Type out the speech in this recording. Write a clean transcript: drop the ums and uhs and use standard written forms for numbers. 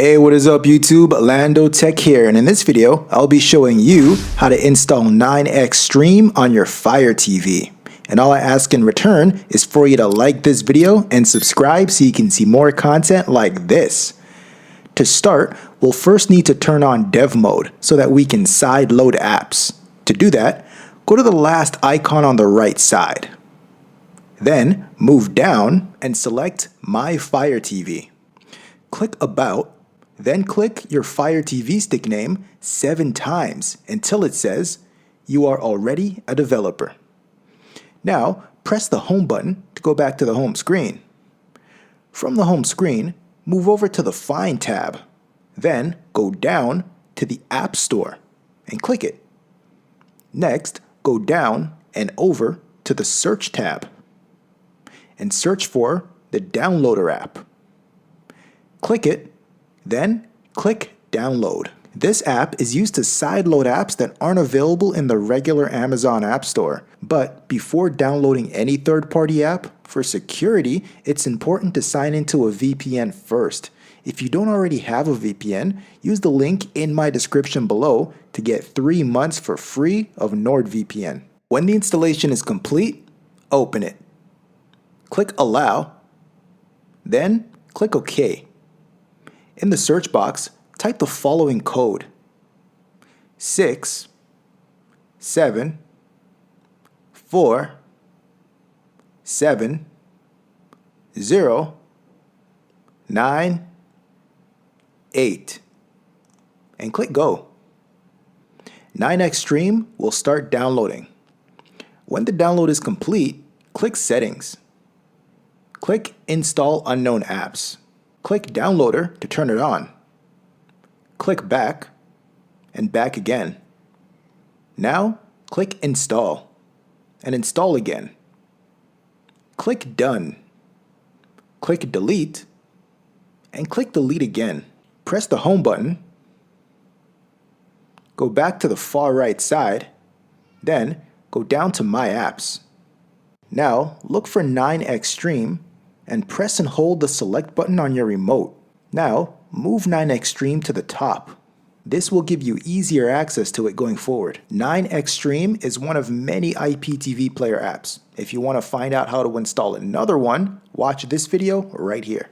Hey, what is up YouTube? Lando Tech here, and in this video, I'll be showing you how to install 9Xstream on your Fire TV. And all I ask in return is for you to like this video and subscribe so you can see more content like this. To start, we'll first need to turn on dev mode so that we can side load apps. To do that, go to the last icon on the right side. Then move down and select My Fire TV. Click About. Then click your Fire TV stick name 7 times until it says you are already a developer. Now press the home button to go back to the home screen. From the home screen, move over to the Find tab. Then go down to the App Store and click it. Next, go down and over to the Search tab and search for the Downloader app. Click it. Then click Download. This app is used to sideload apps that aren't available in the regular Amazon App Store. But before downloading any third-party app, for security, it's important to sign into a VPN first. If you don't already have a VPN, use the link in my description below to get 3 months for free of NordVPN. When the installation is complete, open it. Click Allow, then click OK. In the search box, type the following code: 6 7 4 7 0 9 8 and click Go. 9Xstream will start downloading. When the download is complete, click Settings. Click Install Unknown Apps. Click Downloader to turn it on. Click Back and back again. Now click Install and install again. Click Done. Click Delete and click Delete again. Press the Home button. Go back to the far right side. Then go down to My Apps. Now look for 9Xstream and press and hold the select button on your remote. Now, move 9Xstream to the top. This will give you easier access to it going forward. 9Xstream is one of many IPTV player apps. If you want to find out how to install another one, watch this video right here.